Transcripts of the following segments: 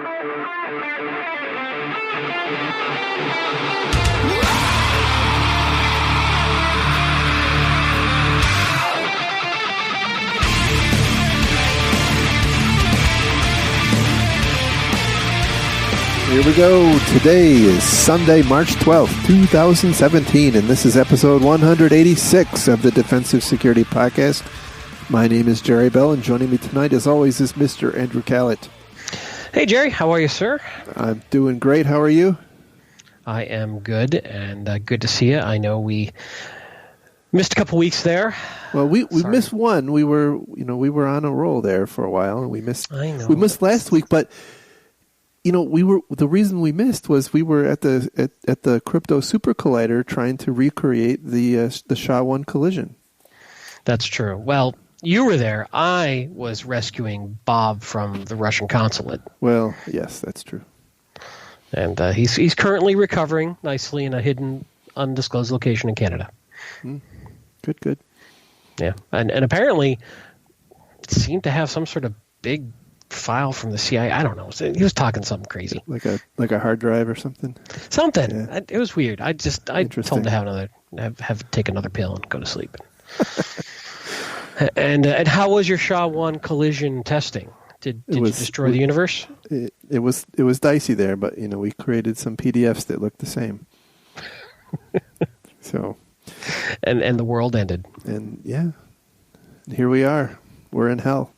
Here we go. Today is Sunday, March 12th, 2017, and this is episode 186 of the Defensive Security Podcast. My name is Jerry Bell, and joining me tonight, as always, is Mr. Andrew Callett. Hey, Jerry. How are you, sir? I'm doing great. How are you? I am good, and good to see you. I know we missed a couple weeks there. Well, we missed one. We were on a roll there for a while, and we missed. I know. We missed last week, but the reason we missed was we were at the Crypto Super Collider trying to recreate the SHA-1 collision. That's true. Well, you were there. I was rescuing Bob from the Russian consulate. Well, yes, that's true. And he's currently recovering nicely in a hidden, undisclosed location in Canada. Good. Yeah, and apparently it seemed to have some sort of big file from the CIA. I don't know. He was talking something crazy, like a hard drive or something. Something. Yeah. It was weird. I told him to take another pill and go to sleep. And how was your SHA-1 collision testing? Did you destroy the universe? It was dicey there, but we created some PDFs that looked the same. So, and the world ended. And yeah, here we are. We're in hell.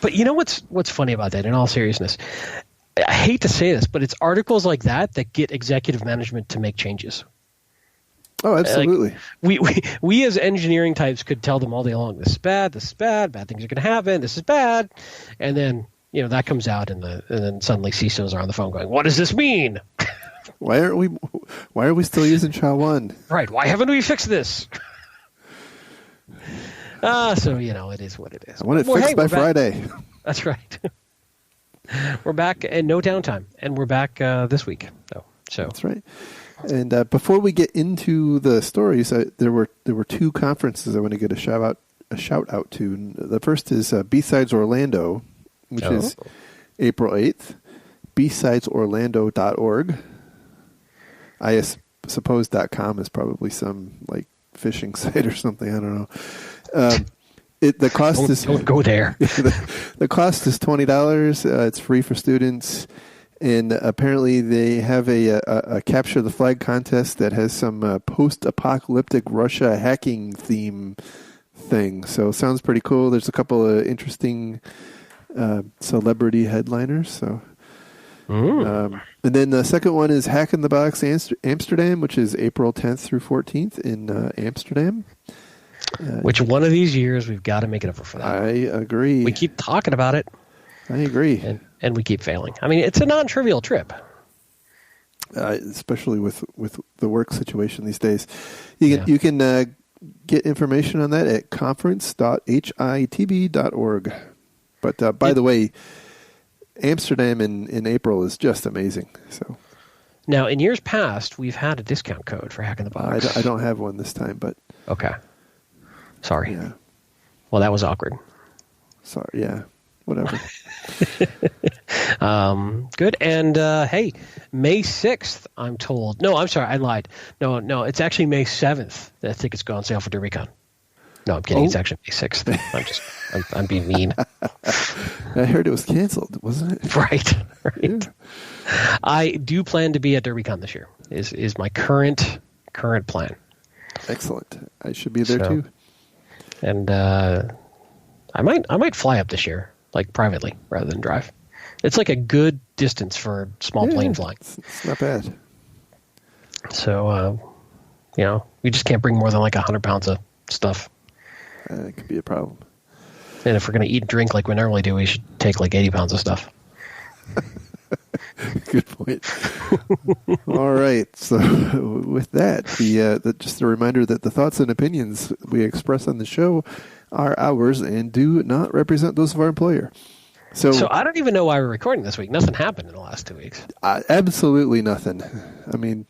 But you know what's funny about that? In all seriousness, I hate to say this, but it's articles like that get executive management to make changes. Oh, absolutely. We as engineering types could tell them all day long, this is bad, bad things are going to happen, this is bad. And then, that comes out and then suddenly CISOs are on the phone going, what does this mean? Why are we still using SHA-1? Right. Why haven't we fixed this? So, it is what it is. I want it fixed by Friday. That's right. We're back and no downtime. And we're back this week. So that's right. And before we get into the stories, there were two conferences I want to get a shout out to. And the first is B-Sides Orlando, which is April 8th. bsidesorlando.org. I suppose .com is probably some phishing site or something. I don't know. The cost don't go there. The cost is $20. It's free for students. And apparently they have a capture the flag contest that has some post-apocalyptic Russia hacking theme thing. So it sounds pretty cool. There's a couple of interesting celebrity headliners. So, and then the second one is Hack in the Box Amsterdam, which is April 10th through 14th in Amsterdam. Which one of these years we've got to make it over for that. I agree. We keep talking about it. I agree. And we keep failing. I mean, it's a non-trivial trip. Especially with the work situation these days. You can get information on that at conference.hitb.org. But by the way, Amsterdam in April is just amazing. So now, in years past, we've had a discount code for Hack in the Box. I don't have one this time, but... Okay. Sorry. Yeah. Well, that was awkward. Sorry, yeah. Whatever. Good. And, hey, May 6th, I'm told. No, I'm sorry. I lied. No, it's actually May 7th that I think it's going on sale for DerbyCon. No, I'm kidding. It's actually May 6th. I'm being mean. I heard it was canceled, wasn't it? Right. Yeah. I do plan to be at DerbyCon this year, is my current plan. Excellent. I should be there too. And I might fly up this year, privately rather than drive. It's a good distance for small plane flying. It's not bad. So, we just can't bring more than 100 pounds of stuff. It could be a problem. And if we're going to eat and drink like we normally do, we should take 80 pounds of stuff. Good point. All right. So with that, just a reminder that the thoughts and opinions we express on the show are ours and do not represent those of our employer. So I don't even know why we're recording this week. Nothing happened in the last 2 weeks. Absolutely nothing. I mean,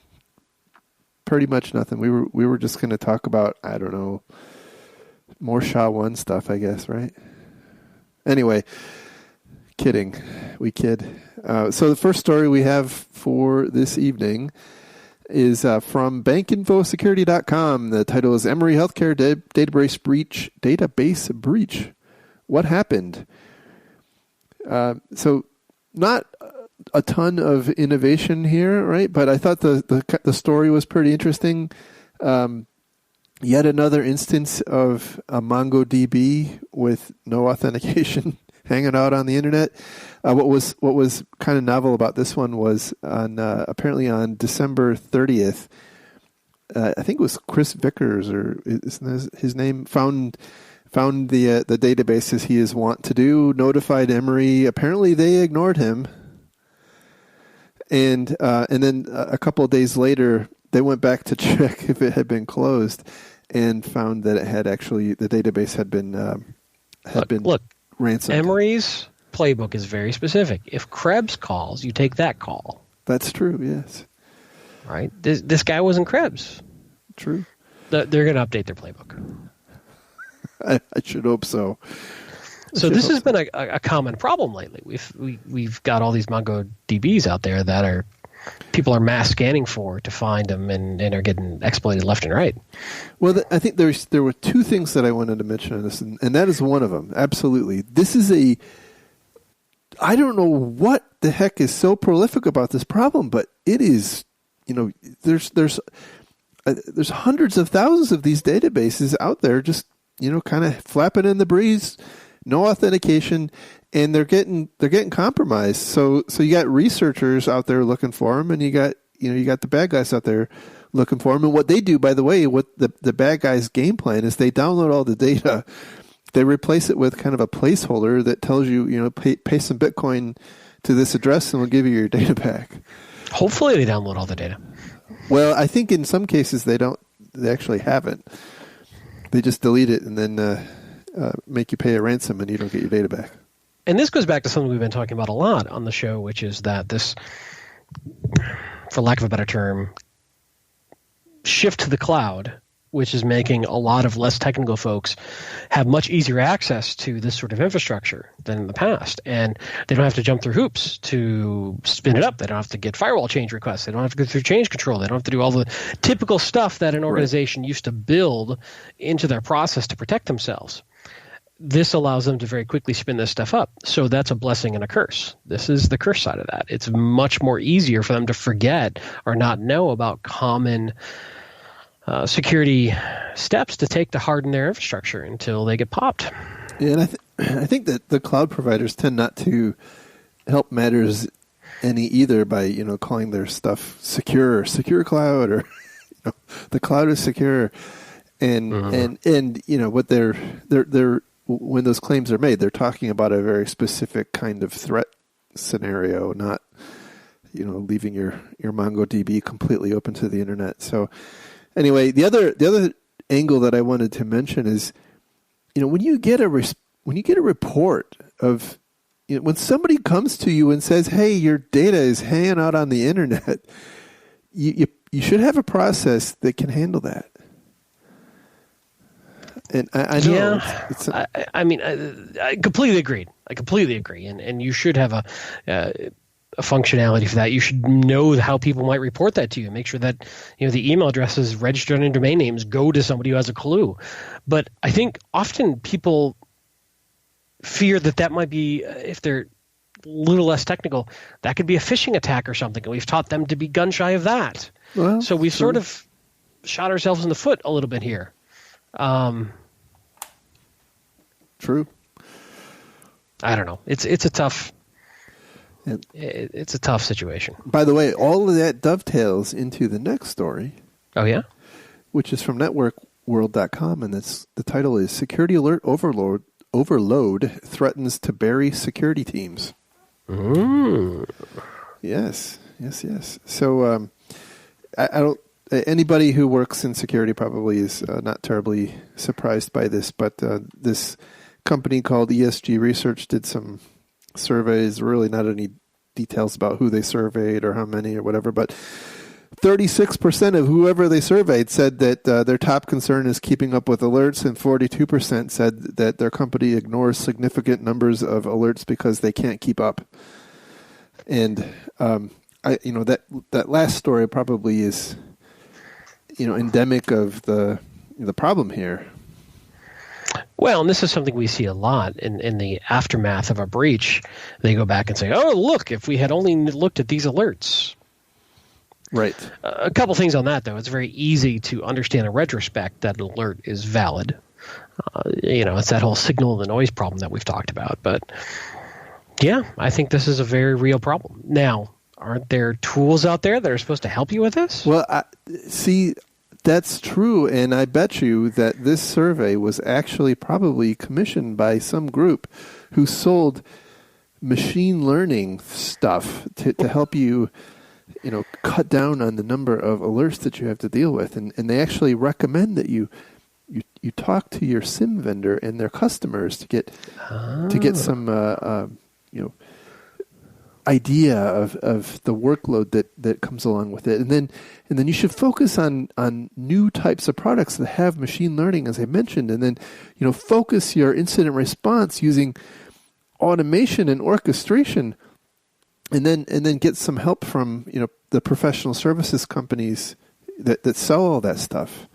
pretty much nothing. We were just going to talk about, I don't know, more SHA-1 stuff, I guess, right? Anyway, kidding. We kid. So the first story we have for this evening is from bankinfosecurity.com. The title is Emory Healthcare Database Breach. What happened? So not a ton of innovation here, right? But I thought the story was pretty interesting. Yet another instance of a MongoDB with no authentication hanging out on the internet. What was kind of novel about this one was apparently on December 30th, I think it was Chris Vickers, or isn't his name, found the database as he is wont to do, notified Emory. Apparently they ignored him. And then a couple of days later, they went back to check if it had been closed, and found that it had actually, the database had been ransomed. Emory's playbook is very specific. If Krebs calls, you take that call. That's true. Yes. Right. This guy wasn't Krebs. True. They're going to update their playbook. I should hope so. So this has been a common problem lately. We've got all these MongoDBs out there that people are mass scanning for to find them and are getting exploited left and right. Well, I think there were two things that I wanted to mention on this, and that is one of them. Absolutely. This is I don't know what the heck is so prolific about this problem, but it is, there's hundreds of thousands of these databases out there just, kind of flapping in the breeze, no authentication, and they're getting compromised. So you got researchers out there looking for them, and you got the bad guys out there looking for them. And what they do, by the way, what the bad guys' game plan is, they download all the data, they replace it with kind of a placeholder that tells you, pay some Bitcoin to this address and we'll give you your data back. Hopefully they download all the data. Well, I think in some cases they actually haven't. They just delete it and then make you pay a ransom and you don't get your data back. And this goes back to something we've been talking about a lot on the show, which is that this, for lack of a better term, shift to the cloud, which is making a lot of less technical folks have much easier access to this sort of infrastructure than in the past. And they don't have to jump through hoops to spin it up. They don't have to get firewall change requests. They don't have to go through change control. They don't have to do all the typical stuff that an organization used to build into their process to protect themselves. This allows them to very quickly spin this stuff up. So that's a blessing and a curse. This is the curse side of that. It's much more easier for them to forget or not know about common security steps to take to harden their infrastructure until they get popped. Yeah, and I think that the cloud providers tend not to help matters any either by calling their stuff secure cloud, or the cloud is secure, and what they're when those claims are made, they're talking about a very specific kind of threat scenario, not leaving your MongoDB completely open to the internet. So anyway, the other angle that I wanted to mention is, when you get a report of, when somebody comes to you and says, "Hey, your data is hanging out on the internet," you should have a process that can handle that. And I know. Yeah, I completely agreed. I completely agree, and you should have a functionality for that. You should know how people might report that to you. Make sure that the email addresses registered on domain names go to somebody who has a clue. But I think often people fear that might be, if they're a little less technical, that could be a phishing attack or something. And we've taught them to be gun shy of that. Well, so we've sort of shot ourselves in the foot a little bit here. True. I don't know. It's a tough. It's a tough situation. By the way, all of that dovetails into the next story. Oh, yeah? Which is from networkworld.com, and the title is Security Alert Overload Threatens to Bury Security Teams. Ooh. Yes. So I don't. Anybody who works in security probably is not terribly surprised by this, but this company called ESG Research did some surveys, really not any details about who they surveyed or how many or whatever, but 36% of whoever they surveyed said that their top concern is keeping up with alerts, and 42% said that their company ignores significant numbers of alerts because they can't keep up. And that last story probably is endemic of the problem here. Well, and this is something we see a lot in the aftermath of a breach. They go back and say, "Oh, look, if we had only looked at these alerts." Right. A couple things on that, though. It's very easy to understand in retrospect that an alert is valid. It's that whole signal and the noise problem that we've talked about. But yeah, I think this is a very real problem. Now, aren't there tools out there that are supposed to help you with this? Well, see, that's true, and I bet you that this survey was actually probably commissioned by some group who sold machine learning stuff to help you, cut down on the number of alerts that you have to deal with, and they actually recommend that you talk to your SIM vendor and their customers to get some idea of the workload that comes along with it, and then you should focus on new types of products that have machine learning, as I mentioned, and then focus your incident response using automation and orchestration, and then get some help from the professional services companies that sell all that stuff.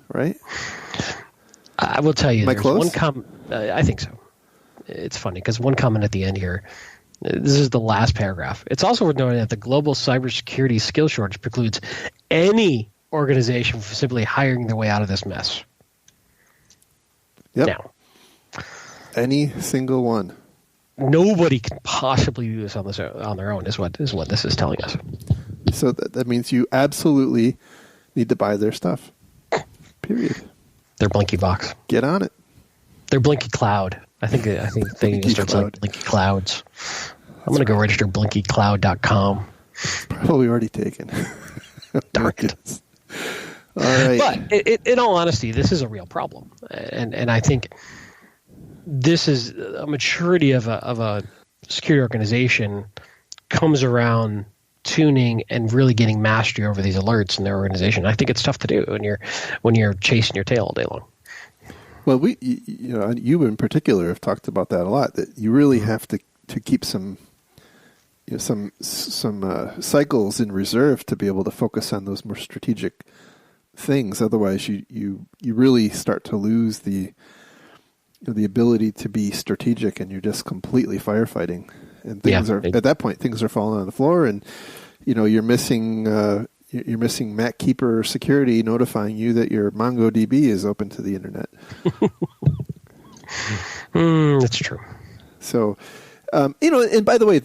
Right? I will tell you, Am I there's close? one comment. I think so. It's funny because one comment at the end here. This is the last paragraph. It's also worth noting that the global cybersecurity skill shortage precludes any organization from simply hiring their way out of this mess. Yep. Now, any single one. Nobody can possibly do this on their own. Is what this is telling us. So that means you absolutely need to buy their stuff. Period. Their Blinky box. Get on it. Their Blinky Cloud. I think they need to start selling Blinky Clouds. I'm going to go register BlinkyCloud.com. Probably already taken. Darn it. All right. But in all honesty, this is a real problem, and I think this is a maturity of a security organization comes around tuning and really getting mastery over these alerts in their organization. I think it's tough to do when you're chasing your tail all day long. Well, you in particular have talked about that a lot. That you really have to keep some cycles in reserve to be able to focus on those more strategic things. Otherwise, you really start to lose the ability to be strategic, and you're just completely firefighting. And things at that point, things are falling on the floor, and you're missing MacKeeper security notifying you that your MongoDB is open to the internet. That's true. So, and by the way,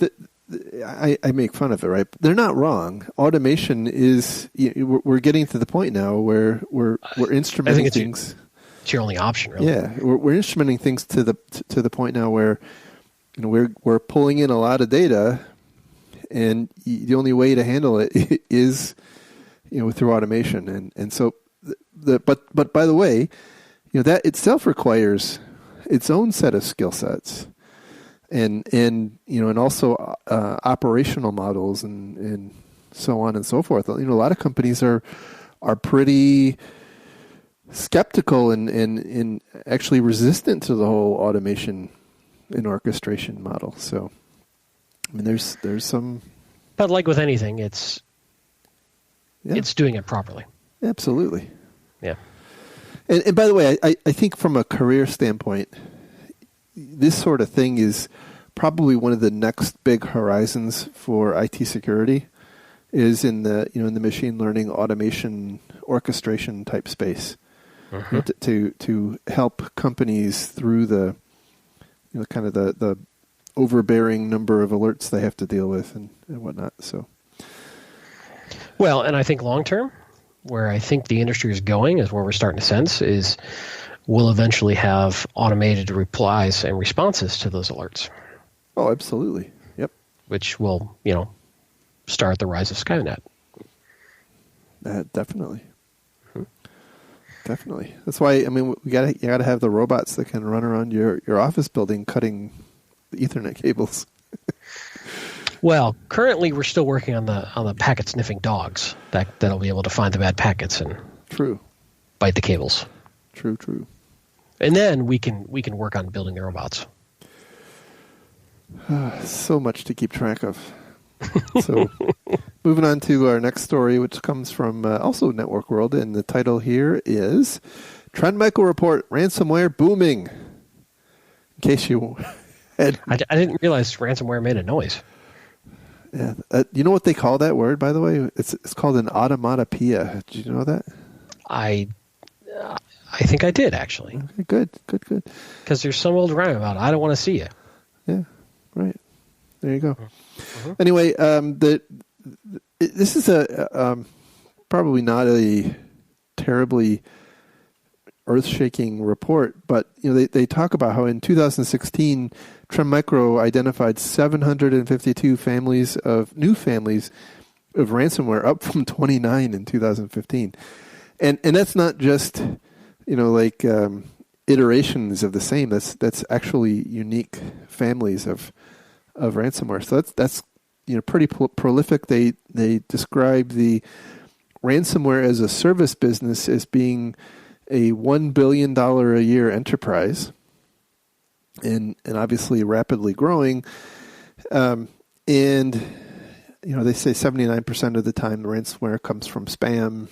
I make fun of it, right? They're not wrong. Automation is. We're getting to the point now where we're instrumenting things. It's your only option, really. Yeah, we're instrumenting things to the point now where we're pulling in a lot of data, and the only way to handle it is through automation, and so but by the way, that itself requires its own set of skill sets, and also operational models and so on and so forth. A lot of companies are pretty skeptical and actually resistant to the whole automation and orchestration model. So, I mean, there's some. But like with anything, it's doing it properly. Absolutely. Yeah. And by the way, I think from a career standpoint, this sort of thing is probably one of the next big horizons for IT security. Is in the in the machine learning, automation, orchestration type space. To help companies through the kind of the overbearing number of alerts they have to deal with and whatnot. So, well, and I think long term, where I think the industry is going, is where we're starting to sense is we'll eventually have automated replies and responses to those alerts. Oh, absolutely. Yep. Which will start the rise of Skynet. Definitely. Definitely. That's why, I mean, you gotta have the robots that can run around your office building cutting the Ethernet cables. Well, currently we're still working on the packet sniffing dogs that'll be able to find the bad packets and True. bite the cables. True. And then we can work on building the robots. So much to keep track of. So, moving on to our next story, which comes from also Network World, and the title here is Trend Micro Report: Ransomware Booming. In case you had, I didn't realize ransomware made a noise. yeah, you know what they call that word, by the way? It's called an automatopoeia. Did you know that? I think I did, actually. Okay, good. Because there's some old rhyme about, I don't want to see you. Yeah, right. There you go. Mm-hmm. Anyway, this is a probably not a terribly earth-shaking report, but they talk about how in 2016, Trend Micro identified 752 new families of ransomware, up from 29 in 2015, and that's not just iterations of the same. That's actually unique families of ransomware. So that's pretty prolific. They describe the ransomware as a service business as being a $1 billion a year enterprise, and obviously rapidly growing. And they say 79% of the time the ransomware comes from spam,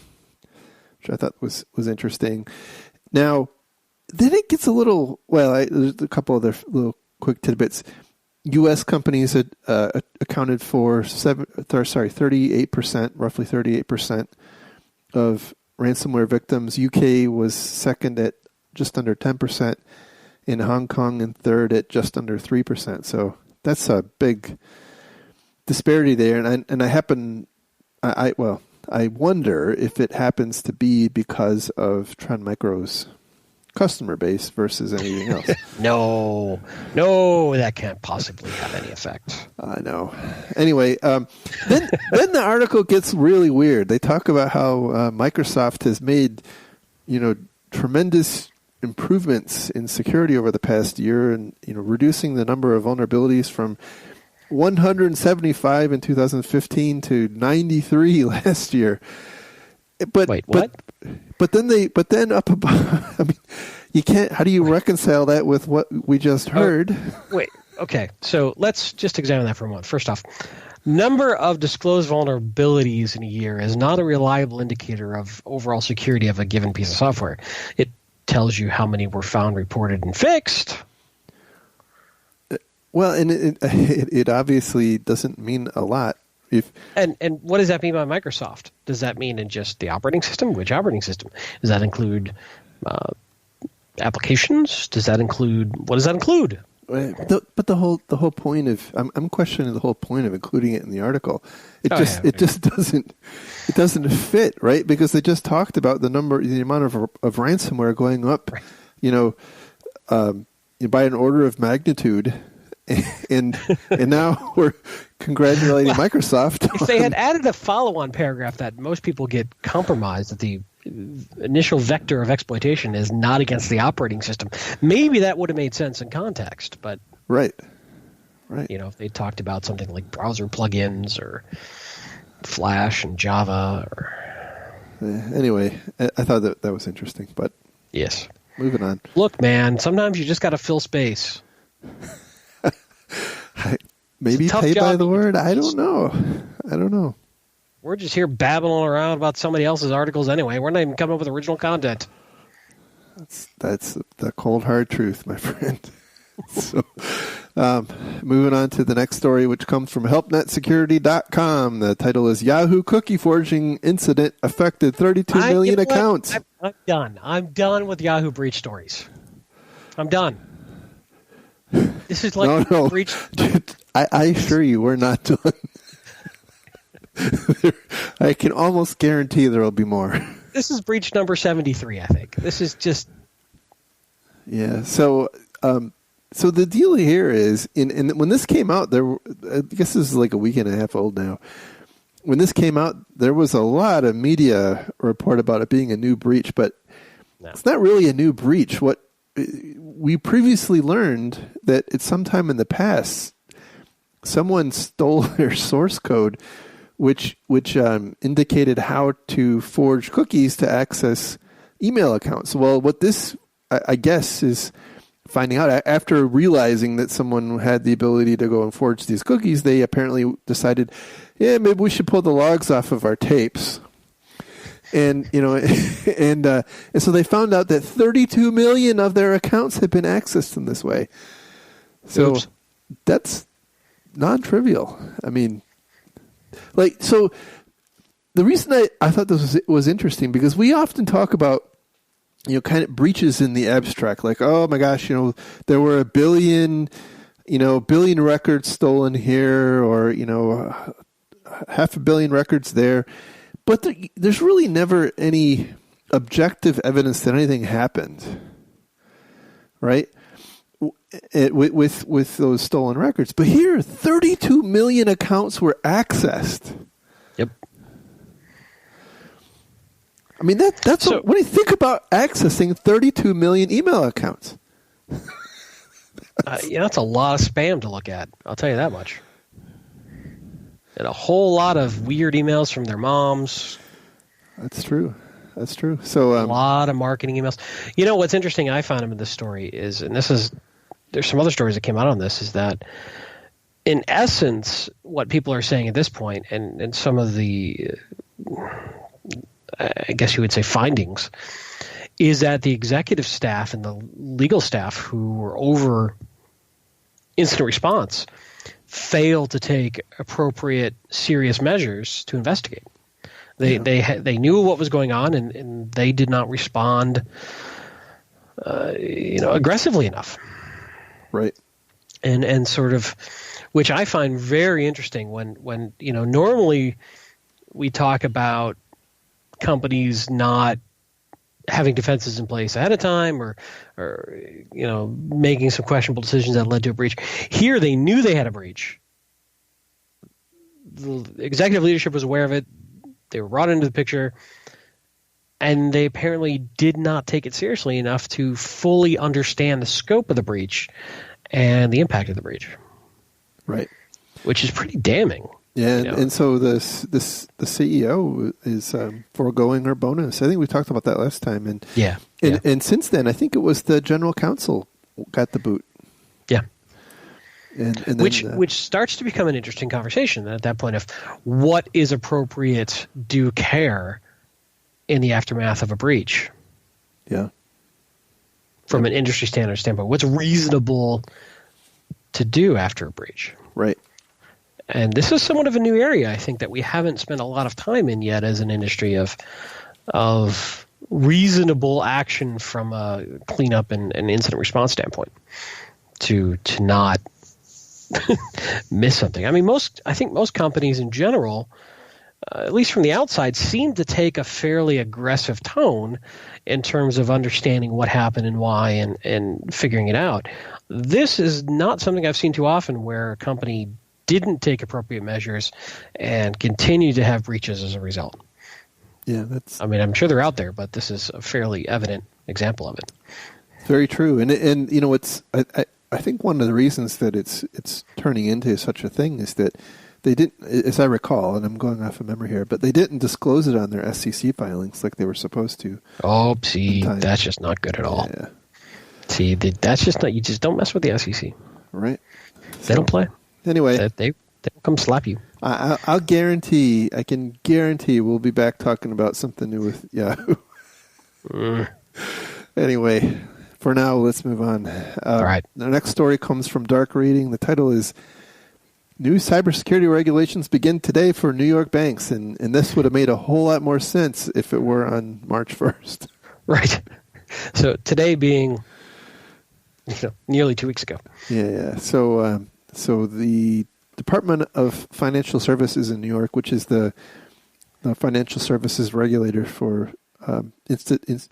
which I thought was interesting. Now, then it gets a little, there's a couple other little quick tidbits. U.S. companies had accounted for 38%, roughly 38% of ransomware victims. UK was second at just under 10%, in Hong Kong and third at just under 3%. So that's a big disparity there. And I wonder if it happens to be because of Trend Micro's customer base versus anything else. No, that can't possibly have any effect. I know. Anyway, then the article gets really weird. They talk about how Microsoft has made, tremendous improvements in security over the past year, and reducing the number of vulnerabilities from 175 in 2015 to 93 last year. But wait, what? But then up above, I mean, you can't. How do you reconcile that with what we just heard? Wait. Okay. So let's just examine that for a moment. First off, number of disclosed vulnerabilities in a year is not a reliable indicator of overall security of a given piece of software. It tells you how many were found, reported, and fixed. Well, and it obviously doesn't mean a lot. And what does that mean by Microsoft? Does that mean in just the operating system? Which operating system? Does that include applications? What does that include? But the whole point of I'm questioning the whole point of including it in the article. It just doesn't fit, right? Because they just talked about the amount of ransomware going up, right. By an order of magnitude. And now we're congratulating Microsoft. If they had added a follow-on paragraph that most people get compromised, that the initial vector of exploitation is not against the operating system, maybe that would have made sense in context. But right. If they talked about something like browser plugins or Flash and Java, or anyway, I thought that was interesting. But yes, moving on. Look, man, sometimes you just got to fill space. Maybe pay by the word. I don't know. We're just here babbling around about somebody else's articles anyway. We're not even coming up with original content. That's the cold hard truth, my friend. So, moving on to the next story, which comes from HelpNetSecurity.com. The title is Yahoo Cookie Forging Incident Affected 32 million accounts. I'm done. I'm done with Yahoo breach stories. I'm done. This is like no. breach. I assure you, we're not done. I can almost guarantee there will be more. This is breach number 73, I think. This is just... Yeah, so the deal here is, when this came out, I guess this is like a week and a half old now. When this came out, there was a lot of media report about it being a new breach, but It's not really a new breach. What we previously learned that at some time in the past, someone stole their source code, which indicated how to forge cookies to access email accounts. Well, what this, I guess, is finding out after realizing that someone had the ability to go and forge these cookies, they apparently decided, yeah, maybe we should pull the logs off of our tapes. And and so they found out that 32 million of their accounts had been accessed in this way. So Oops. That's non-trivial. I mean, so the reason I thought this was interesting, because we often talk about, kind of breaches in the abstract, like, oh my gosh, there were a billion records stolen here, or, 500 million records there. But there's really never any objective evidence that anything happened, right? With those stolen records. But here, 32 million accounts were accessed. Yep. I mean, that's when you think about accessing 32 million email accounts. That's a lot of spam to look at. I'll tell you that much. And a whole lot of weird emails from their moms. That's true. So a lot of marketing emails. What's interesting I found in this story is, and there's some other stories that came out on this, is that in essence, what people are saying at this point, and some of the, I guess you would say, findings, is that the executive staff and the legal staff who were over incident response failed to take appropriate, serious measures to investigate. They knew what was going on, and they did not respond, aggressively enough. Right. And sort of, which I find very interesting when normally we talk about companies not having defenses in place ahead of time, or making some questionable decisions that led to a breach. Here, they knew they had a breach. The executive leadership was aware of it. They were brought into the picture, and they apparently did not take it seriously enough to fully understand the scope of the breach and the impact of the breach. Right. Which is pretty damning. Yeah, and so the CEO is foregoing her bonus. I think we talked about that last time. And since then, I think it was the general counsel got the boot. Yeah. And then, which starts to become an interesting conversation at that point of what is appropriate due care in the aftermath of a breach. Yeah. From an industry standard standpoint, what's reasonable to do after a breach? Right. And this is somewhat of a new area, I think, that we haven't spent a lot of time in yet as an industry of reasonable action from a cleanup and incident response standpoint to not miss something. I mean, I think most companies in general, at least from the outside, seem to take a fairly aggressive tone in terms of understanding what happened and why and figuring it out. This is not something I've seen too often, where a company didn't take appropriate measures and continue to have breaches as a result. Yeah, I'm sure they're out there, but this is a fairly evident example of it. Very true. And it's I think one of the reasons that it's turning into such a thing is that they didn't, as I recall, and I'm going off of memory here, but they didn't disclose it on their SEC filings like they were supposed to. Oh, see, that's just not good at all. Yeah. See, that's just not. You just don't mess with the SEC. Right. They don't play. Anyway, they will come slap you. I can guarantee we'll be back talking about something new with Yahoo. Anyway, for now, let's move on. All right. The next story comes from Dark Reading. The title is New Cybersecurity Regulations Begin Today for New York Banks. And this would have made a whole lot more sense if it were on March 1st. Right. So today being nearly 2 weeks ago. Yeah. So the Department of Financial Services in New York, which is the financial services regulator for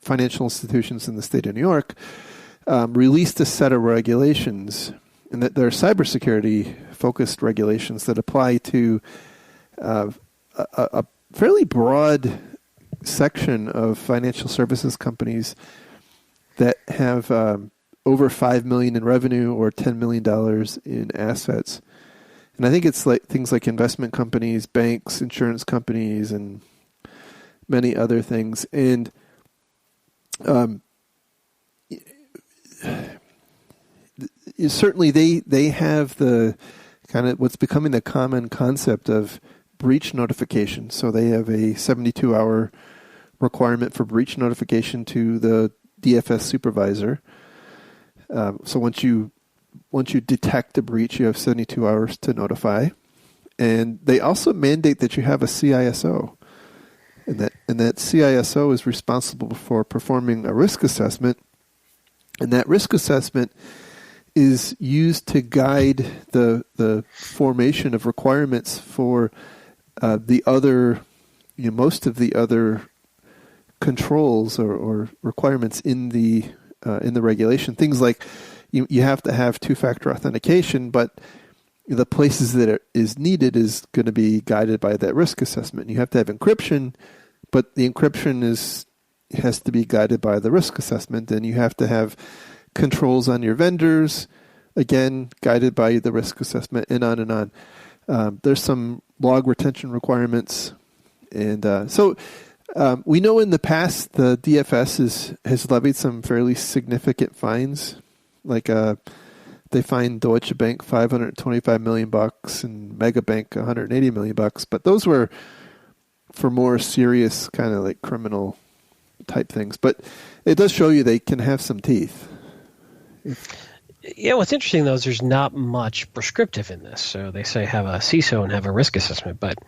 financial institutions in the state of New York, released a set of regulations, and that they're cybersecurity-focused regulations that apply to a fairly broad section of financial services companies that have over $5 million in revenue or $10 million in assets. And I think it's like things like investment companies, banks, insurance companies, and many other things. And certainly they have the kind of what's becoming the common concept of breach notification. So they have a 72-hour requirement for breach notification to the DFS supervisor. So once you detect a breach, you have 72 hours to notify. And they also mandate that you have a CISO. And that CISO is responsible for performing a risk assessment. And that risk assessment is used to guide the formation of requirements for the other, most of the other controls or requirements in the regulation. Things like you have to have two-factor authentication, but the places that it is needed is going to be guided by that risk assessment. You have to have encryption, but the encryption has to be guided by the risk assessment, and you have to have controls on your vendors, again, guided by the risk assessment, and on and on. There's some log retention requirements. And so we know in the past the DFS has levied some fairly significant fines. Like they fined Deutsche Bank $525 million and Megabank $180 million. But those were for more serious kind of like criminal type things. But it does show you they can have some teeth. Yeah, what's interesting, though, is there's not much prescriptive in this. So they say have a CISO and have a risk assessment, but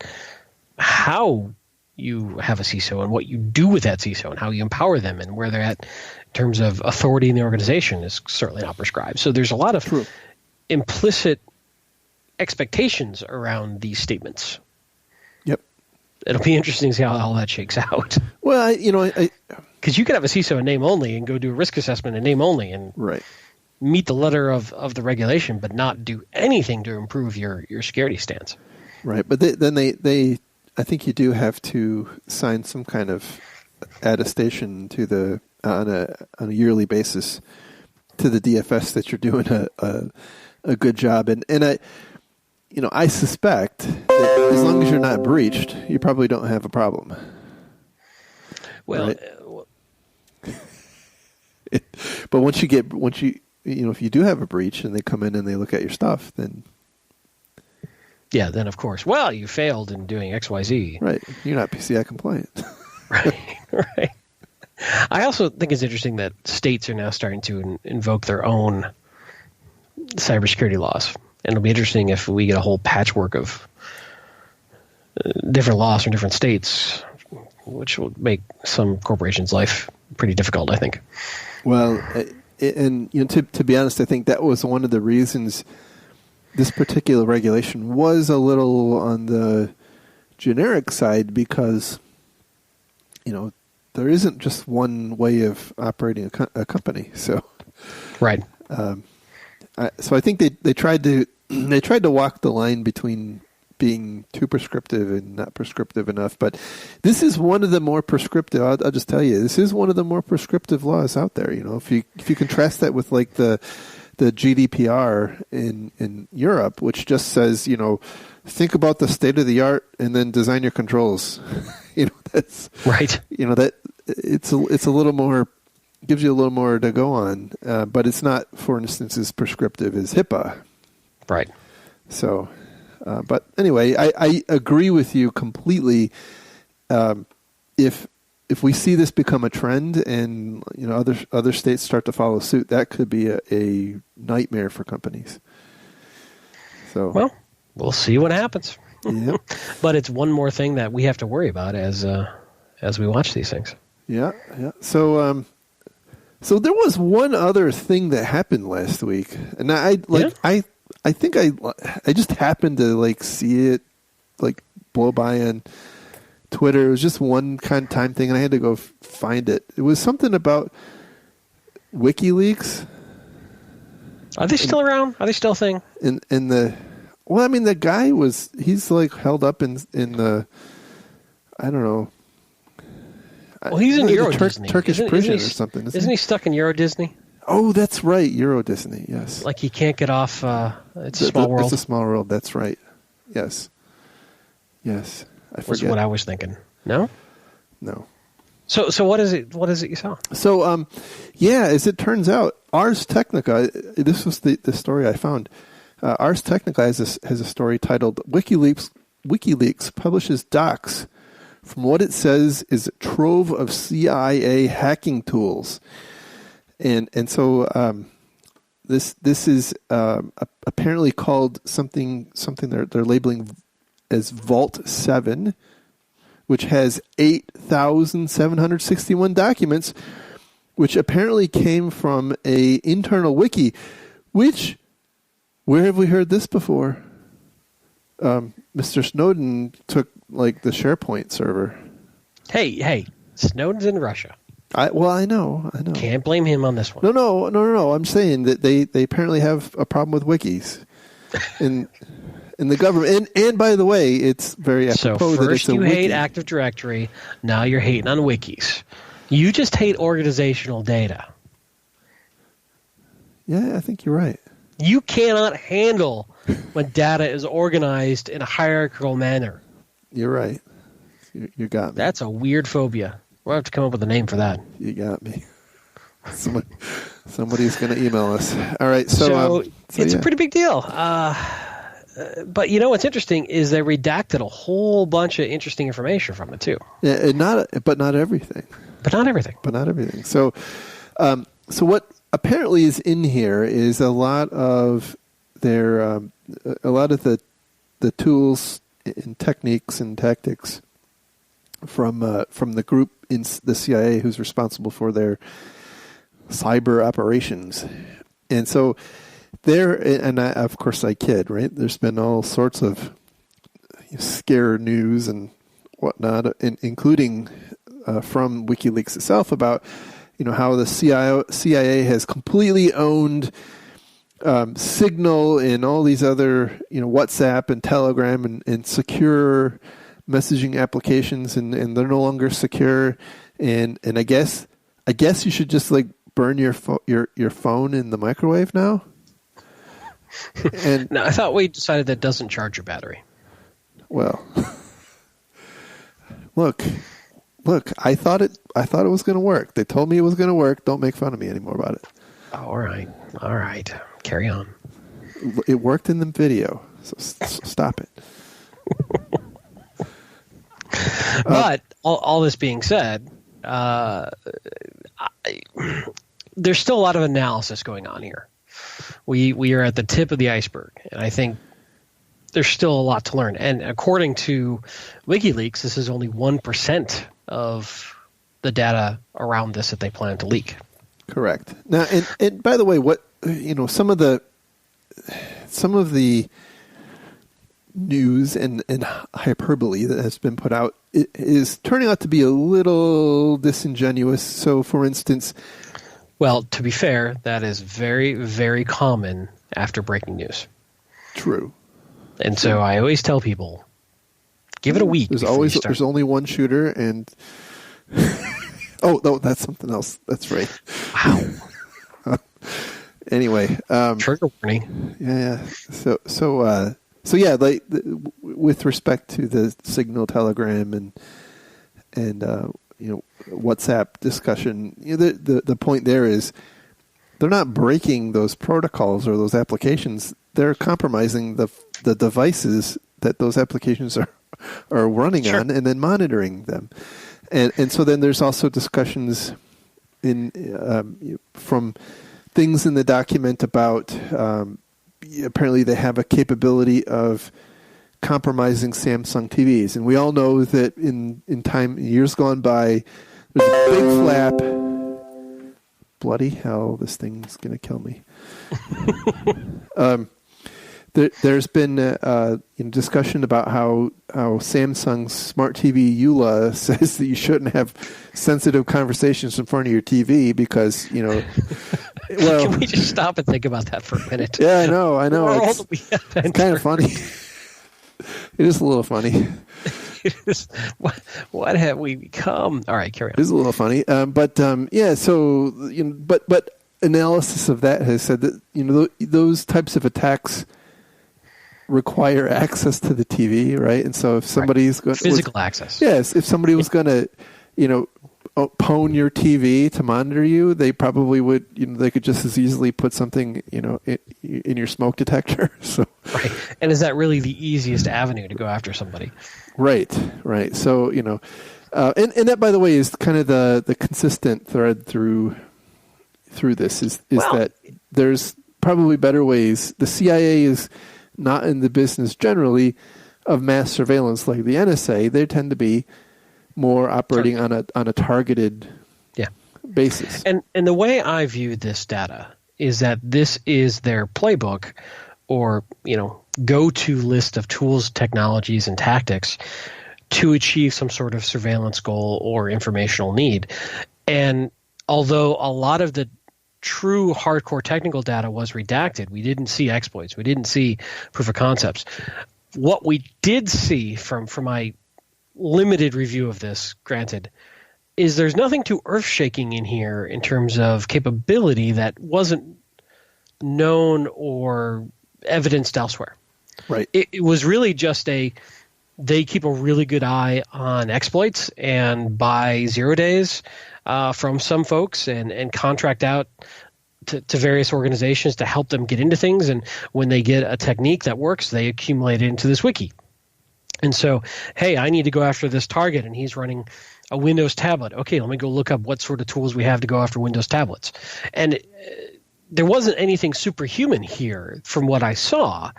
how you have a CISO and what you do with that CISO and how you empower them and where they're at in terms of authority in the organization is certainly not prescribed. So there's a lot of implicit expectations around these statements. Yep. It'll be interesting to see how all that shakes out. Well, because you could have a CISO in name only and go do a risk assessment in name only and meet the letter of the regulation, but not do anything to improve your security stance. Right, but then they I think you do have to sign some kind of attestation to the on a yearly basis to the DFS that you're doing a good job, and I suspect that as long as you're not breached, you probably don't have a problem. Well, right? But once you if you do have a breach and they come in and they look at your stuff, then then of course, well, you failed in doing XYZ. Right, you're not PCI compliant. Right. I also think it's interesting that states are now starting to invoke their own cybersecurity laws, and it'll be interesting if we get a whole patchwork of different laws from different states, which will make some corporations' life pretty difficult, I think. Well, and to be honest, I think that was one of the reasons this particular regulation was a little on the generic side, because there isn't just one way of operating a company. So, right. So I think they tried to walk the line between being too prescriptive and not prescriptive enough. But this is one of the more prescriptive. I'll just tell you, this is one of the more prescriptive laws out there. If you contrast that with like the GDPR in Europe, which just says, think about the state of the art and then design your controls. That's right. That it's a little more, gives you a little more to go on, but it's not, for instance, as prescriptive as HIPAA. Right. So, but anyway, I agree with you completely. If we see this become a trend and other states start to follow suit, that could be a nightmare for companies. So, well, we'll see what happens. Yeah. But it's one more thing that we have to worry about as we watch these things. Yeah. So there was one other thing that happened last week, and I think I just happened to see it blow by on Twitter. It was just one kind of time thing, and I had to go find it. It was something about WikiLeaks. Are they still around? Are they still a thing? The guy he's held up in the, I don't know. Well, he's in Euro Disney. Turkish prison or something. Isn't he stuck in Euro Disney? Oh, that's right. Euro Disney. Yes. Like you can't get off. It's a small world. It's a small world. That's right. Yes. Yes. I forget. Was what I was thinking. No. No. So what is it? What is it you saw? So yeah, as it turns out, Ars Technica. This was the story I found. Ars Technica has a story titled WikiLeaks publishes docs from what it says is a trove of CIA hacking tools, and so this is apparently called something they're labeling as Vault 7, which has 8,761 documents, which apparently came from a internal wiki. Which, where have we heard this before? Mr. Snowden took like the SharePoint server. Hey, Snowden's in Russia. I know. Can't blame him on this one. No. I'm saying that they apparently have a problem with wikis in the government. And by the way, it's very apropos so that it's first a you wiki. hate Active Directory, now you're hating on wikis. You just hate organizational data. Yeah, I think you're right. You cannot handle when data is organized in a hierarchical manner. You're right. You got me. That's a weird phobia. We'll have to come up with a name for that. You got me. Somebody's going to email us. All right. So it's a pretty big deal. But you know what's interesting is they redacted a whole bunch of interesting information from it too. Yeah, but not everything. But not everything. So, so what apparently is in here is a lot of the tools and techniques and tactics from the group in the CIA who's responsible for their cyber operations, and so there. And of course, I kid, right? There's been all sorts of scare news and whatnot, including from WikiLeaks itself about how the CIA has completely owned Signal and all these other WhatsApp and Telegram and secure messaging applications, and they're no longer secure. And I guess you should just like burn your phone in the microwave now. And no, I thought we decided that doesn't charge your battery. Well, look. I thought it was going to work. They told me it was going to work. Don't make fun of me anymore about it. All right. Carry on. It worked in the video, so stop it. But all this being said, there's still a lot of analysis going on here. We are at the tip of the iceberg, and I think there's still a lot to learn. And according to WikiLeaks, this is only 1% of the data around this that they plan to leak. Correct. Now, and by the way, what some of the news and hyperbole that has been put out is turning out to be a little disingenuous. So, for instance, well, to be fair, that is very, very common after breaking news. True. And so I always tell people, give it a week. There's only one shooter, and oh no, that's something else. That's right. Wow. Anyway, trigger warning. Yeah. So yeah, like with respect to the Signal, Telegram, and WhatsApp discussion, the point there is they're not breaking those protocols or those applications. They're compromising the devices that those applications are running Sure. on, and then monitoring them. And so then there's also discussions from things in the document about apparently they have a capability of compromising Samsung TVs, and we all know that in years gone by, there's a big flap. Bloody hell, this thing's going to kill me. There's been discussion about how Samsung's smart TV EULA says that you shouldn't have sensitive conversations in front of your TV because well, can we just stop and think about that for a minute? Yeah, I know. It's kind of funny. It is a little funny. What have we become? All right, carry on. It is a little funny, but yeah. So but analysis of that has said that those types of attacks require access to the TV, right? And so if somebody's going physical access, yes, if somebody was going to, pwn your TV to monitor you, they probably would. They could just as easily put something, in your smoke detector. So right, and is that really the easiest avenue to go after somebody? Right. So and that, by the way, is kind of the consistent thread through this is that there's probably better ways. The CIA is not in the business generally of mass surveillance like the NSA. They tend to be more operating on a targeted basis. And the way I view this data is that this is their playbook or, go-to list of tools, technologies, and tactics to achieve some sort of surveillance goal or informational need. And although a lot of the true hardcore technical data was redacted, we didn't see exploits, we didn't see proof of concepts. What we did see from my limited review of this, granted, is there's nothing too earth-shaking in here in terms of capability that wasn't known or evidenced elsewhere. Right. It was really just they keep a really good eye on exploits and buy 0 days from some folks and contract out to various organizations to help them get into things. And when they get a technique that works, they accumulate it into this wiki. And so, hey, I need to go after this target, and he's running a Windows tablet. Okay, let me go look up what sort of tools we have to go after Windows tablets. And there wasn't anything superhuman here from what I saw.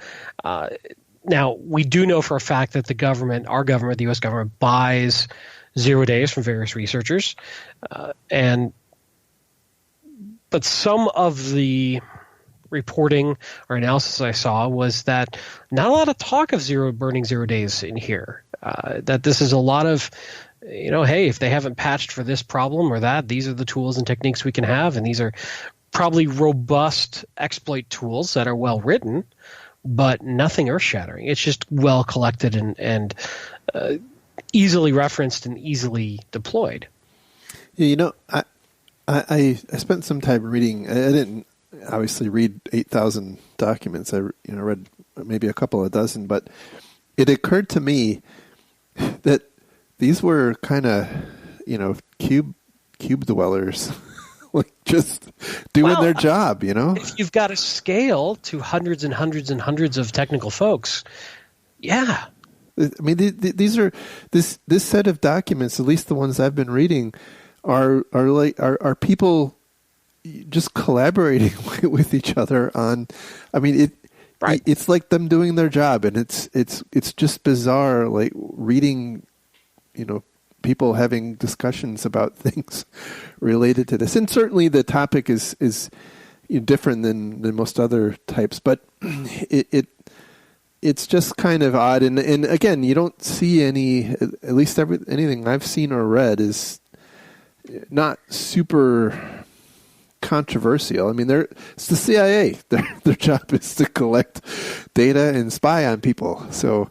Now, we do know for a fact that our government, the U.S. government, buys 0 days from various researchers. But some of the reporting or analysis I saw was that not a lot of talk of burning 0 days in here. That this is a lot of, hey, if they haven't patched for this problem or that, these are the tools and techniques we can have, and these are probably robust exploit tools that are well written, but nothing earth-shattering. It's just well collected and easily referenced and easily deployed. Yeah, I spent some time reading. I didn't obviously read 8,000 documents. I read maybe a couple of dozen, but it occurred to me that these were kind of cube dwellers. Like just doing their job, If you've got a scale to hundreds and hundreds and hundreds of technical folks, yeah. I mean, these are this set of documents, at least the ones I've been reading, are people just collaborating with each other on. I mean, it's like them doing their job, and it's just bizarre, like reading, people having discussions about things related to this. And certainly the topic is different than most other types, but it's just kind of odd. And again, you don't see at least anything I've seen or read is not super controversial. I mean, it's the CIA. Their job is to collect data and spy on people. So,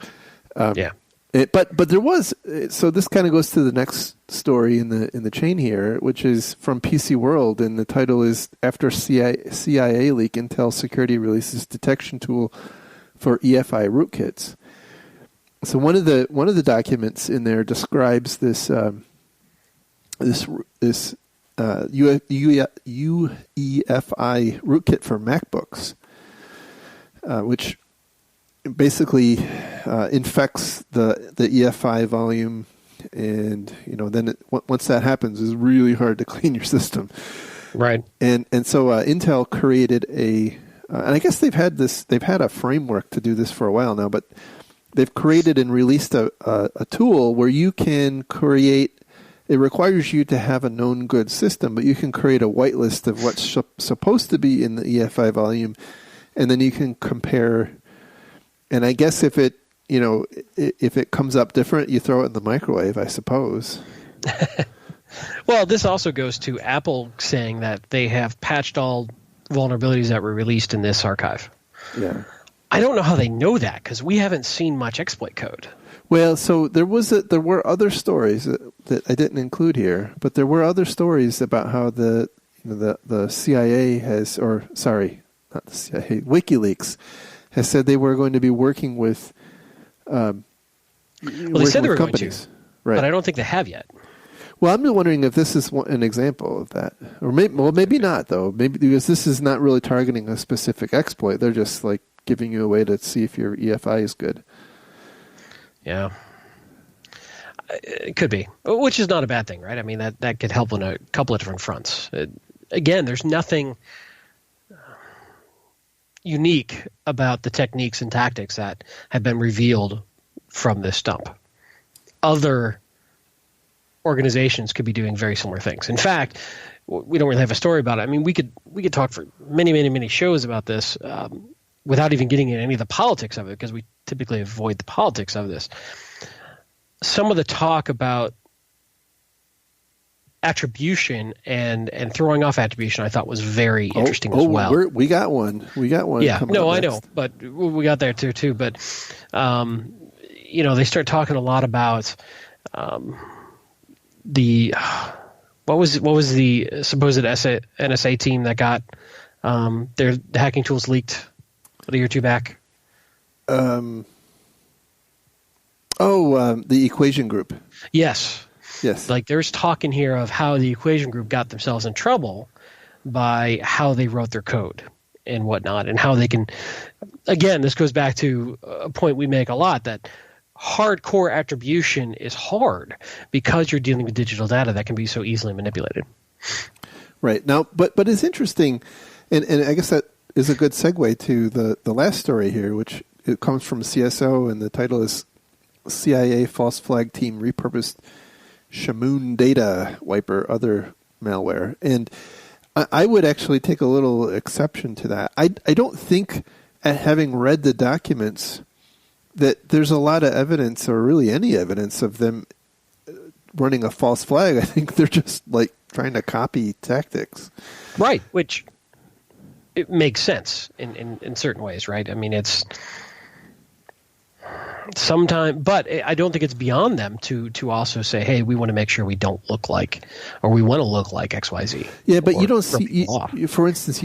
yeah. But there was, so this kind of goes to the next story in the chain here, which is from PC World, and the title is "After CIA Leak, Intel Security Releases Detection Tool for EFI Rootkits." So one of the documents in there describes this UEFI rootkit for MacBooks, which basically infects the EFI volume, and then once that happens, it's really hard to clean your system. Right. And so Intel created and I guess they've had a framework to do this for a while now, but they've created and released a tool where you can create. It requires you to have a known good system, but you can create a whitelist of what's supposed to be in the EFI volume, and then you can compare. And I guess if it comes up different, you throw it in the microwave, I suppose. Well, this also goes to Apple saying that they have patched all vulnerabilities that were released in this archive. Yeah. I don't know how they know that because we haven't seen much exploit code. Well, so there were other stories that I didn't include here, but there were other stories about how the the CIA has, or sorry, not the CIA, WikiLeaks has said they were going to be working with. Well, they said they were companies. going to, right? But I don't think they have yet. Well, I'm wondering if this is an example of that, or maybe not though. Maybe because this is not really targeting a specific exploit. They're just like giving you a way to see if your EFI is good. Yeah. It could be, which is not a bad thing, right? I mean, that could help on a couple of different fronts. Again, there's nothing unique about the techniques and tactics that have been revealed from this stump. Other organizations could be doing very similar things. In fact, we don't really have a story about it. I mean, we could talk for many shows about this without even getting into any of the politics of it, because we typically avoid the politics of this. Some of the talk about attribution and throwing off attribution I thought was very interesting as well. We got one. Yeah, no, I know, but we got there too. But they start talking a lot about the what was the supposed NSA team that got their hacking tools leaked a year or two back. The Equation Group. Yes. Like there's talk in here of how the Equation Group got themselves in trouble by how they wrote their code and whatnot, and how they can. Again, this goes back to a point we make a lot, that hardcore attribution is hard because you're dealing with digital data that can be so easily manipulated. Right. Now, but it's interesting, and I guess that is a good segue to the last story here, which it comes from CSO, and the title is CIA False Flag Team Repurposed Shamoon Data Wiper Other Malware. And I would actually take a little exception to that. I don't think, at having read the documents, that there's a lot of evidence, or really any evidence, of them running a false flag. I think they're just like trying to copy tactics. Right, which it makes sense in certain ways, right? I mean, it's sometimes, but I don't think it's beyond them to also say, hey, we want to make sure we don't look like, or we want to look like XYZ. Yeah, but you don't see, for instance,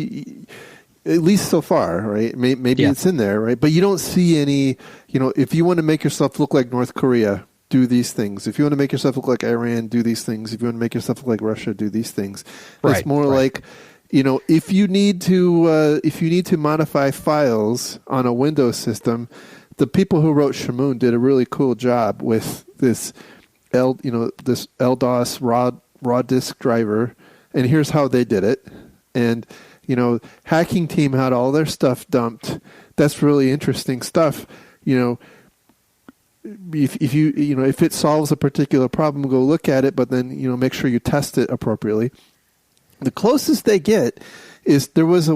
at least so far, right? Maybe it's in there, right? But you don't see any, if you want to make yourself look like North Korea, do these things. If you want to make yourself look like Iran, do these things. If you want to make yourself look like Russia, do these things. Right, it's more like, if you need to modify files on a Windows system, the people who wrote Shamoon did a really cool job with this this LDOS raw disk driver, and here's how they did it. And hacking team had all their stuff dumped. That's really interesting stuff. If it solves a particular problem, go look at it, but then make sure you test it appropriately. The closest they get is there was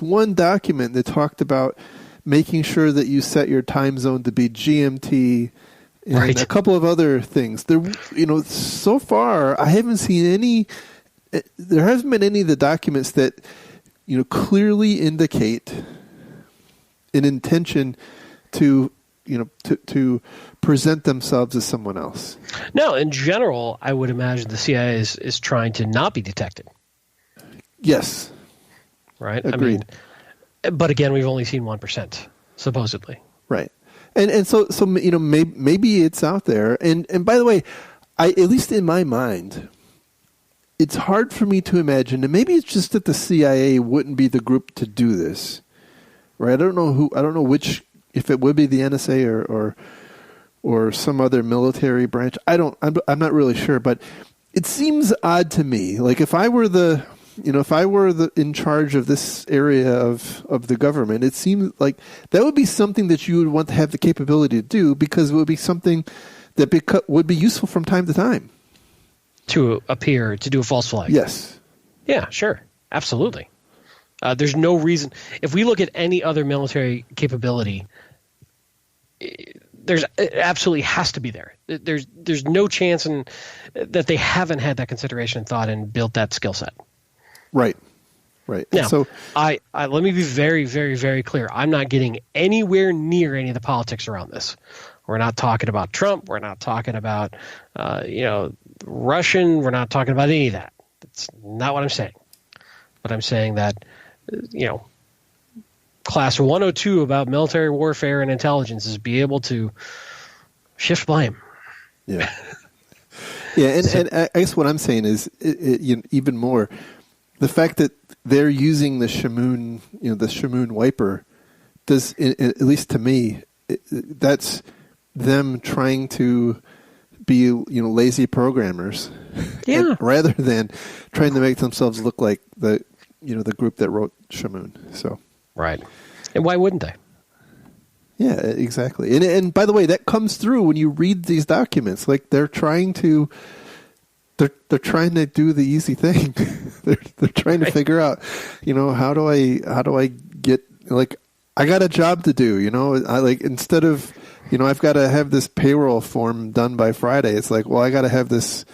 one document that talked about making sure that you set your time zone to be GMT, and right, a couple of other things. There, so far I haven't seen any. There hasn't been any of the documents that clearly indicate an intention to present themselves as someone else. No, in general, I would imagine the CIA is trying to not be detected. Yes. Right? Agreed. I mean, but again, we've only seen 1%, supposedly. Right. And so maybe it's out there. And by the way, at least in my mind, it's hard for me to imagine, and maybe it's just that the CIA wouldn't be the group to do this. Right? I don't know which, if it would be the NSA or some other military branch. I'm not really sure, but it seems odd to me. Like if I were in charge of this area of the government, it seems like that would be something that you would want to have the capability to do, because it would be something that would be useful from time to time. To do a false flag. Yes. Yeah, sure. Absolutely. There's no reason. If we look at any other military capability, it absolutely has to be there. There's no chance that they haven't had that consideration and thought and built that skill set. Right. Now, so I let me be very, very, very clear. I'm not getting anywhere near any of the politics around this. We're not talking about Trump. We're not talking about, Russian. We're not talking about any of that. That's not what I'm saying. but I'm saying that, class 102 about military warfare and intelligence is be able to shift blame. Yeah. Yeah, and I guess what I'm saying is even more the fact that they're using the Shamoon wiper does, at least to me, that's them trying to be lazy programmers, yeah, rather than trying to make themselves look like the group that wrote Shamoon. So right, and why wouldn't they? Yeah, exactly. And by the way, that comes through when you read these documents. Like they're trying to do the easy thing. they're trying to figure out, how do I get, like, I got a job to do, I like, instead of, I've got to have this payroll form done by Friday. It's like, well, I got to have this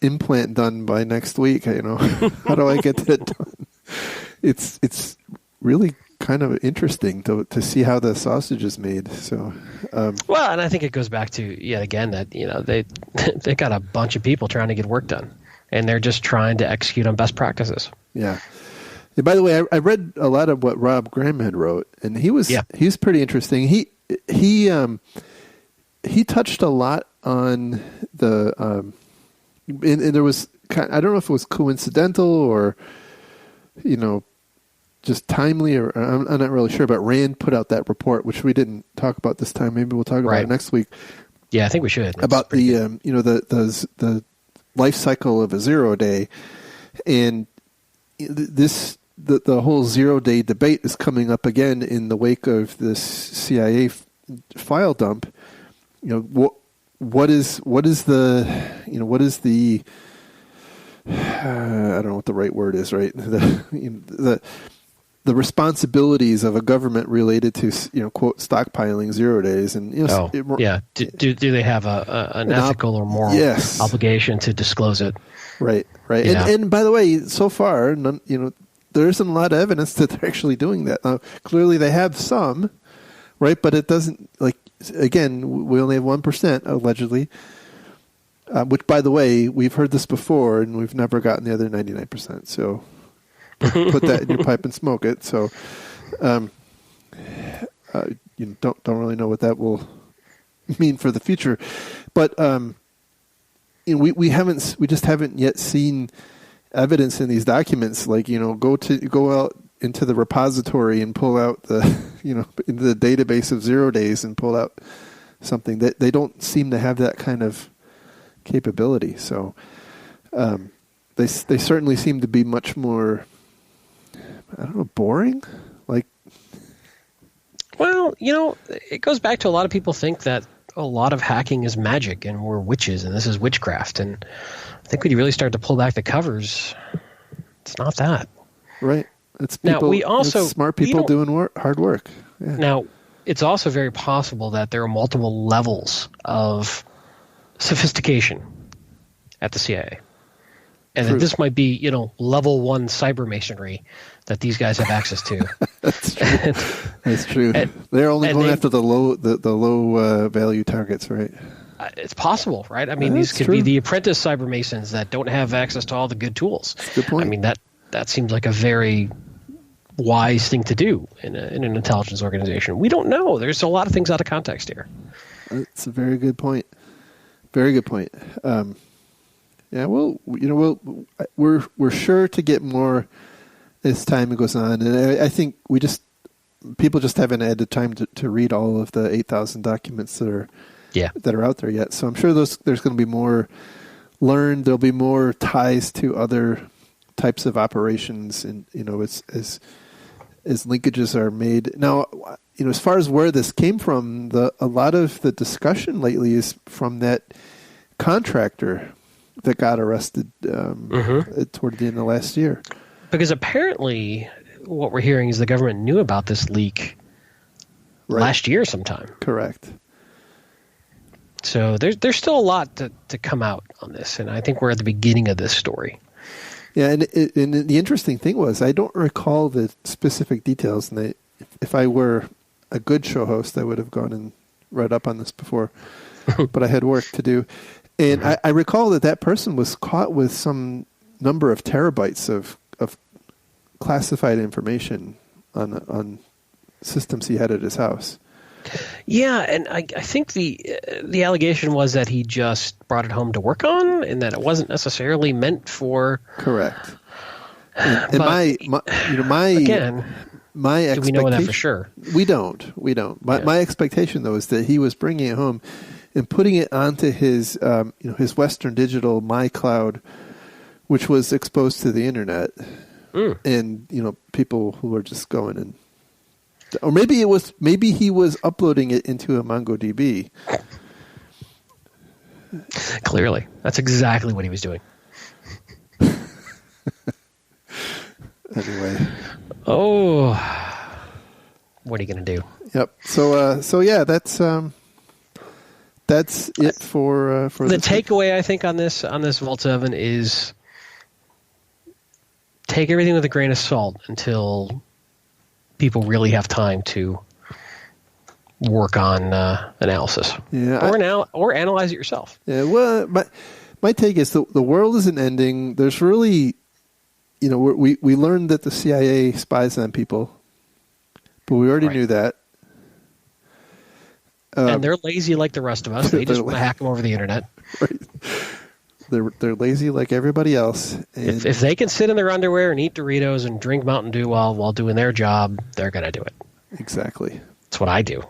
implant done by next week. How do I get that done? It's really kind of interesting to see how the sausage is made. So, well, and I think it goes back to yet again that they got a bunch of people trying to get work done, and they're just trying to execute on best practices. Yeah. And by the way, I read a lot of what Rob Graham had wrote, and he was pretty interesting. He touched a lot on the and there was I don't know if it was coincidental or just timely, or I'm not really sure, but Rand put out that report, which we didn't talk about this time. Maybe we'll talk about it next week. Yeah, I think we should. About the the life cycle of a 0 day, and the whole 0 day debate is coming up again in the wake of this CIA file dump. What is the I don't know what the right word is, right? The responsibilities of a government related to quote stockpiling 0 days, and do they have an ethical or moral obligation to disclose it? Right. And by the way, so far, there isn't a lot of evidence that they're actually doing that. Clearly, they have some, right? But it doesn't, like, again, we only have 1% allegedly. Which, by the way, we've heard this before, and we've never gotten the other 99%. So put that in your pipe and smoke it. So you don't really know what that will mean for the future. But we just haven't yet seen evidence in these documents. Like go out into the repository and pull out the into the database of 0 days and pull out something that they don't seem to have that kind of capability. So they certainly seem to be much more, I don't know, boring. Like, well, it goes back to a lot of people think that a lot of hacking is magic and we're witches and this is witchcraft. And I think when you really start to pull back the covers, it's not that. Right. It's people, it's smart people doing hard work. Yeah. Now, it's also very possible that there are multiple levels of sophistication at the CIA. And that this might be, level 1 cyber masonry that these guys have access to. That's true. That's true. They're only going after the low value targets, right? It's possible, right? I mean, these could be the apprentice cyber masons that don't have access to all the good tools. Good point. I mean, that seems like a very wise thing to do in an intelligence organization. We don't know. There's a lot of things out of context here. That's a very good point. Very good point. Yeah, well, we're sure to get more as time goes on, and I think people just haven't had the time to read all of the 8,000 documents that are out there yet. So I'm sure there's going to be more learned. There'll be more ties to other types of operations, and as linkages are made. Now, as far as where this came from, a lot of the discussion lately is from that contractor that got arrested toward the end of last year. Because apparently what we're hearing is the government knew about this leak last year sometime. Correct. So there's still a lot to come out on this, and I think we're at the beginning of this story. Yeah, and the interesting thing was I don't recall the specific details, and if I were a good show host, I would have gone and read up on this before, but I had work to do. And I recall that person was caught with some number of terabytes of classified information on systems he had at his house. Yeah, and I think the allegation was that he just brought it home to work on, and that it wasn't necessarily meant for. Correct. And my again, my expectation, do we know that for sure? We don't. My expectation though is that he was bringing it home and putting it onto his his Western Digital MyCloud, which was exposed to the internet, and people who were just going and. Or maybe he was uploading it into a MongoDB. Clearly, that's exactly what he was doing. Anyway. Oh, what are you going to do? Yep. So yeah, that's it for the takeaway. I think on this Vault 7 is take everything with a grain of salt until people really have time to work on analysis. Yeah, or analyze it yourself. Yeah. Well, my take is the world isn't ending. There's really, we learned that the CIA spies on people, but we already knew that. And they're lazy like the rest of us. They just want to hack them over the internet. Right. They're lazy like everybody else. And if they can sit in their underwear and eat Doritos and drink Mountain Dew while doing their job, they're going to do it. Exactly. That's what I do.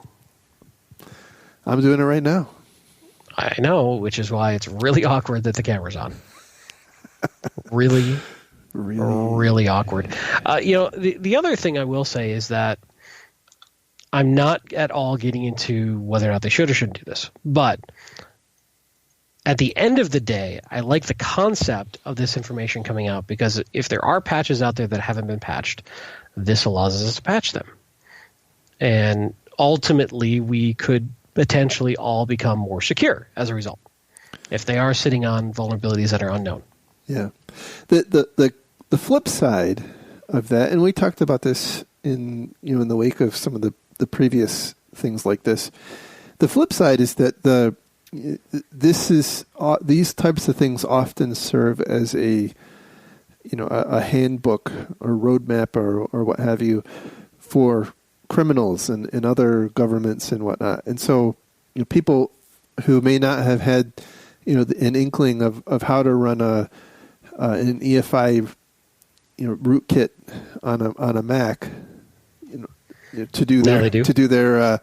I'm doing it right now. I know, which is why it's really awkward that the camera's on. Really awkward. The other thing I will say is that I'm not at all getting into whether or not they should or shouldn't do this, but at the end of the day, I like the concept of this information coming out because if there are patches out there that haven't been patched, this allows us to patch them. And ultimately, we could potentially all become more secure as a result if they are sitting on vulnerabilities that are unknown. Yeah. The flip side of that, and we talked about this in the wake of some of the previous things like this, the flip side is that these types of things often serve as a handbook or roadmap or what have you for criminals and other governments and whatnot. And so people who may not have had an inkling of how to run an EFI rootkit on a Mac to do their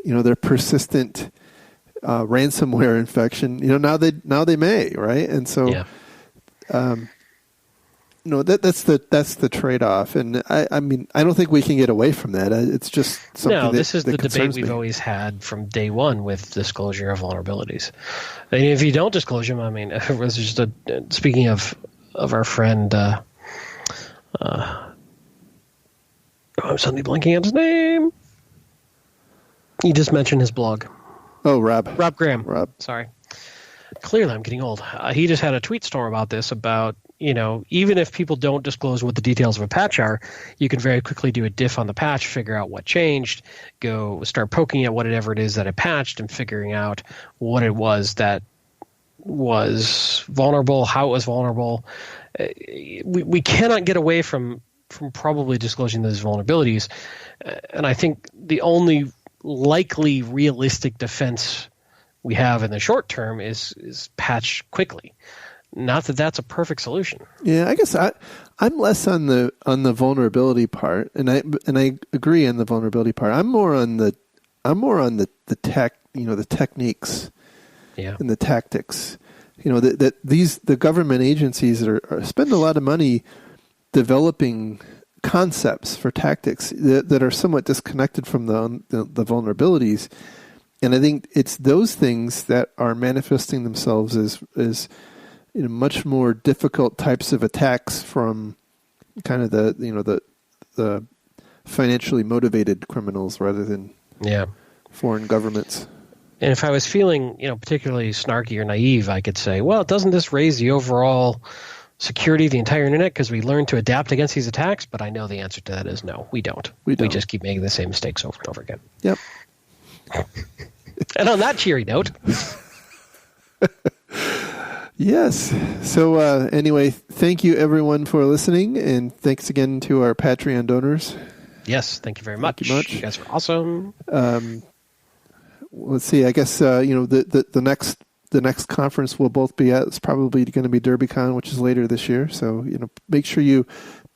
their persistent ransomware infection. Now they may, right? And so that's the trade-off. And I mean I don't think we can get away from that. It's just something. No, this is the debate we've always had from day one with disclosure of vulnerabilities. And if you don't disclose them, I mean, it was just speaking of our friend. I'm suddenly blanking on his name. You just mentioned his blog. Oh, Rob Graham. Rob. Sorry. Clearly, I'm getting old. He just had a tweet storm about this, about, even if people don't disclose what the details of a patch are, you can very quickly do a diff on the patch, figure out what changed, go start poking at whatever it is that it patched and figuring out what it was that was vulnerable, how it was vulnerable. We cannot get away from probably disclosing those vulnerabilities. And I think the only likely realistic defense we have in the short term is patch quickly. Not that that's a perfect solution. Yeah, I guess I'm less on the vulnerability part, and I agree on the vulnerability part. I'm more on the tech, the techniques, and the tactics. The government agencies are spend a lot of money developing concepts for tactics that are somewhat disconnected from the vulnerabilities. And I think it's those things that are manifesting themselves as much more difficult types of attacks from kind of the financially motivated criminals rather than foreign governments. And if I was feeling particularly snarky or naive, I could say, well, doesn't this raise the overall security of the entire internet because we learn to adapt against these attacks? But I know the answer to that is no, we don't. We just keep making the same mistakes over and over again. Yep. And on that cheery note. Yes. So anyway, thank you everyone for listening, and thanks again to our Patreon donors. Yes, thank you very much. Thank you much. You guys are awesome. Let's see. I guess the next conference we'll both be at is probably going to be DerbyCon, which is later this year. So make sure you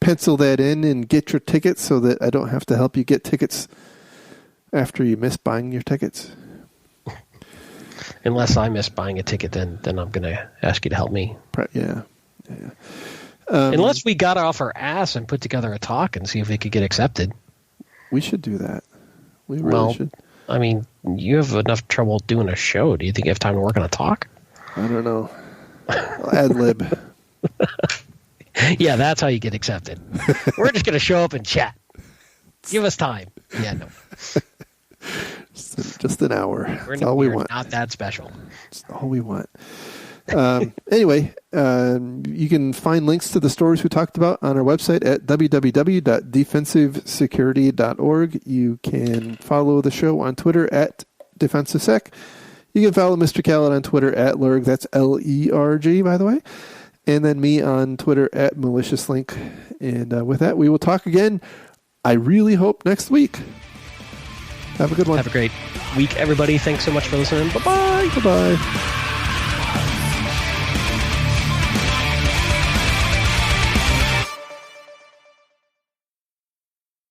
pencil that in and get your tickets so that I don't have to help you get tickets after you miss buying your tickets. Unless I miss buying a ticket, then I'm going to ask you to help me. Yeah. Unless we got off our ass and put together a talk and see if we could get accepted. We should do that. We really should. I mean, you have enough trouble doing a show. Do you think you have time to work on a talk? I don't know. I'll ad lib. Yeah, that's how you get accepted. We're just going to show up and chat. Give us time. Yeah, no. Just an hour. That's all we want. Not that special. That's all we want. Anyway, you can find links to the stories we talked about on our website at www.defensivesecurity.org. You can follow the show on Twitter at DefensiveSec. You can follow Mr. Khaled on Twitter at Lerg. That's Lerg, by the way. And then me on Twitter at MaliciousLink. And with that, we will talk again, I really hope, next week. Have a good one. Have a great week, everybody. Thanks so much for listening. Bye-bye. Bye-bye.